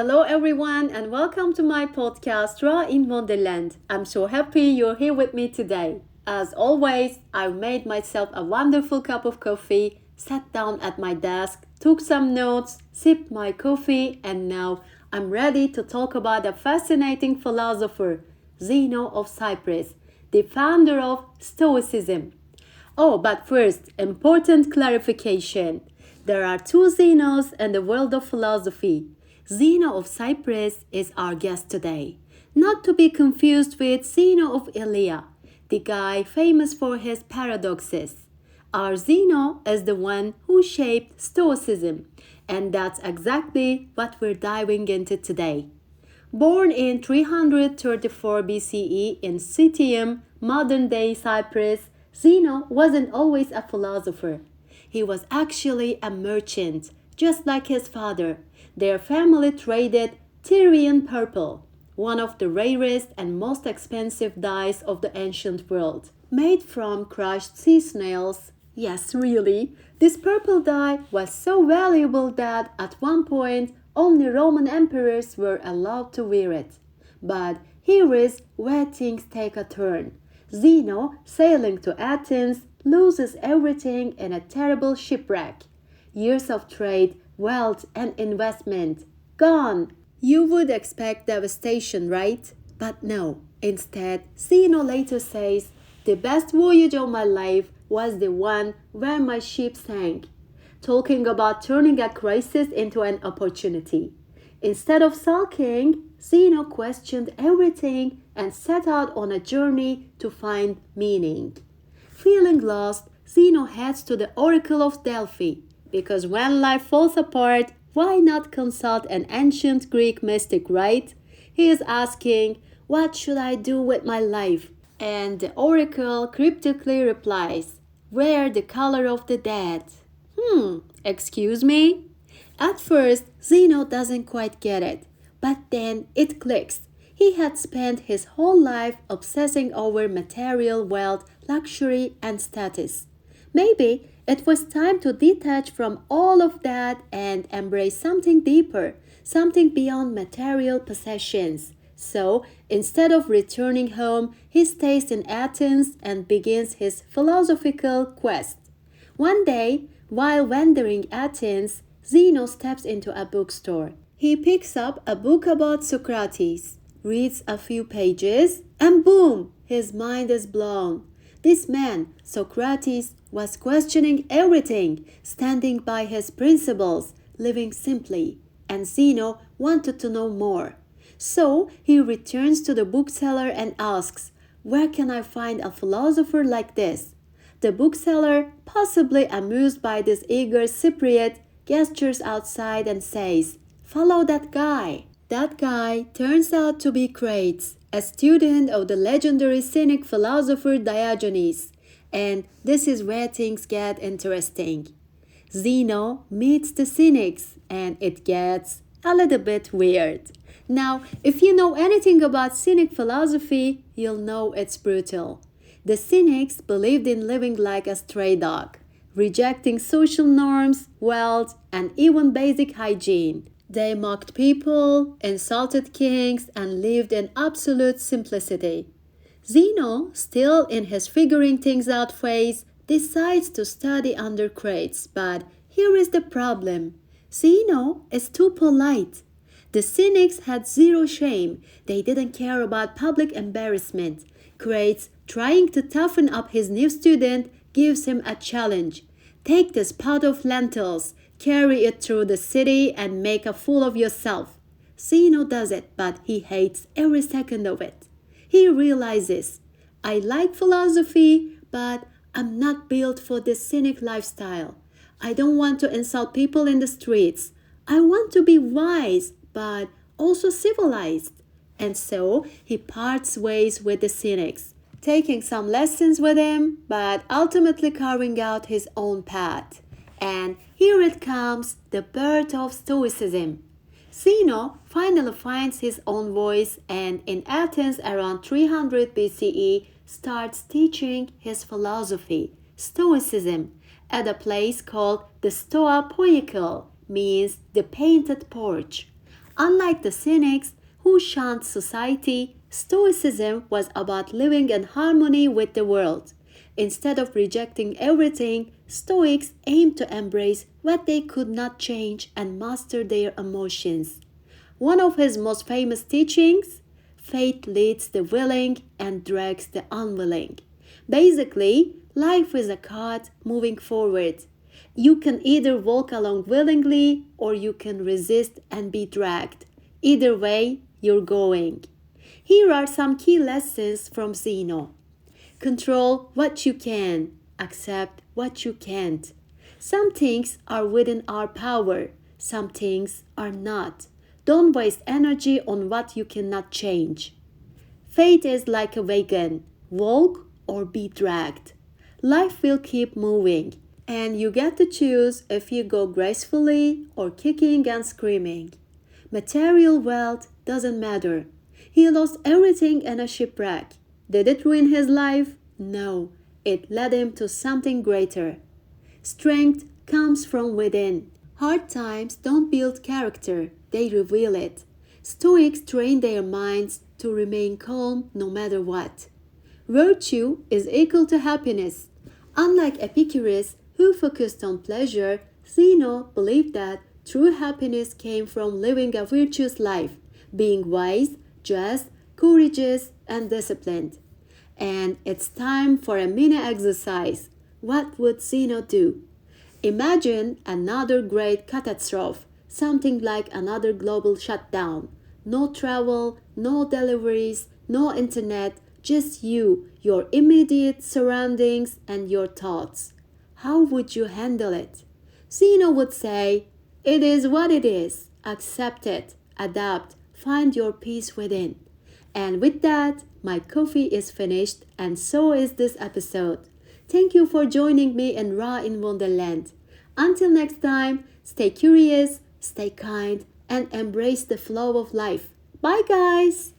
Hello, everyone, and welcome to my podcast, Raw in Wonderland. I'm so happy you're here with me today. As always, I made myself a wonderful cup of coffee, sat down at my desk, took some notes, sipped my coffee, and now I'm ready to talk about a fascinating philosopher, Zeno of Cyprus, the founder of Stoicism. Oh, but first, important clarification. There are two Zenos in the world of philosophy. Zeno of Cyprus is our guest today, not to be confused with Zeno of Elea, the guy famous for his paradoxes. Our Zeno is the one who shaped Stoicism, and that's exactly what we're diving into today. Born in 334 BCE in Citium, modern-day Cyprus, Zeno wasn't always a philosopher. He was actually a merchant, just like his father. Their family traded Tyrian purple, one of the rarest and most expensive dyes of the ancient world, made from crushed sea snails. Yes, really. This purple dye was so valuable that at one point only Roman emperors were allowed to wear it. But here is where things take a turn. Zeno, sailing to Athens, loses everything in a terrible shipwreck. Years of trade, wealth, and investment gone. You would expect devastation, right? But no. Instead, Zeno later says, "The best voyage of my life was the one where my ship sank," talking about turning a crisis into an opportunity. Instead of sulking, Zeno questioned everything and set out on a journey to find meaning. Feeling lost, Zeno heads to the Oracle of Delphi, because when life falls apart, why not consult an ancient Greek mystic, right? He is asking, "What should I do with my life?" And the oracle cryptically replies, "Wear the color of the dead." Excuse me? At first, Zeno doesn't quite get it, but then it clicks. He had spent his whole life obsessing over material wealth, luxury, and status. Maybe it was time to detach from all of that and embrace something deeper, something beyond material possessions. So, instead of returning home, he stays in Athens and begins his philosophical quest. One day, while wandering Athens, Zeno steps into a bookstore. He picks up a book about Socrates, reads a few pages, and boom, his mind is blown. This man, Socrates, was questioning everything, standing by his principles, living simply, and Zeno wanted to know more. So he returns to the bookseller and asks, "Where can I find a philosopher like this?" The bookseller, possibly amused by this eager Cypriot, gestures outside and says, "Follow that guy." That guy turns out to be Crates, a student of the legendary Cynic philosopher Diogenes. And this is where things get interesting. Zeno meets the Cynics, and it gets a little bit weird. Now, if you know anything about Cynic philosophy, you'll know it's brutal. The Cynics believed in living like a stray dog, rejecting social norms, wealth, and even basic hygiene. They mocked people, insulted kings, and lived in absolute simplicity. Zeno, still in his figuring things out phase, decides to study under Crates, but here is the problem. Zeno is too polite. The Cynics had zero shame. They didn't care about public embarrassment. Crates, trying to toughen up his new student, gives him a challenge. "Take this pot of lentils, carry it through the city, and make a fool of yourself." Zeno does it, but he hates every second of it. He realizes, "I like philosophy, but I'm not built for this cynic lifestyle. I don't want to insult people in the streets. I want to be wise, but also civilized." And so he parts ways with the Cynics, taking some lessons with him, but ultimately carving out his own path. And here it comes, the birth of Stoicism. Zeno finally finds his own voice and in Athens around 300 BCE starts teaching his philosophy, Stoicism, at a place called the Stoa Poikial, means the painted porch. Unlike the cynics who shunned society, Stoicism was about living in harmony with the world. Instead of rejecting everything, Stoics aimed to embrace what they could not change and master their emotions. One of his most famous teachings: fate leads the willing and drags the unwilling. Basically, life is a cart moving forward. You can either walk along willingly or you can resist and be dragged. Either way, you're going. Here are some key lessons from Zeno. Control what you can, accept what you can't. Some things are within our power, some things are not. Don't waste energy on what you cannot change. Fate is like a wagon. Walk or be dragged. Life will keep moving, and you get to choose if you go gracefully or kicking and screaming. Material wealth doesn't matter. He lost everything in a shipwreck. Did it ruin his life? No, it led him to something greater. Strength comes from within. Hard times don't build character, they reveal it. Stoics train their minds to remain calm no matter what. Virtue is equal to happiness. Unlike Epicurus, who focused on pleasure, Zeno believed that true happiness came from living a virtuous life, being wise, just, courageous, and disciplined. And it's time for a mini exercise. What would Zeno do? Imagine another great catastrophe, something like another global shutdown. No travel, no deliveries, no internet, just you, your immediate surroundings, and your thoughts. How would you handle it? Zeno would say, "It is what it is. Accept it, adapt, find your peace within." And with that, my coffee is finished, and so is this episode. Thank you for joining me in Ra in Wonderland. Until next time, stay curious, stay kind, and embrace the flow of life. Bye, guys!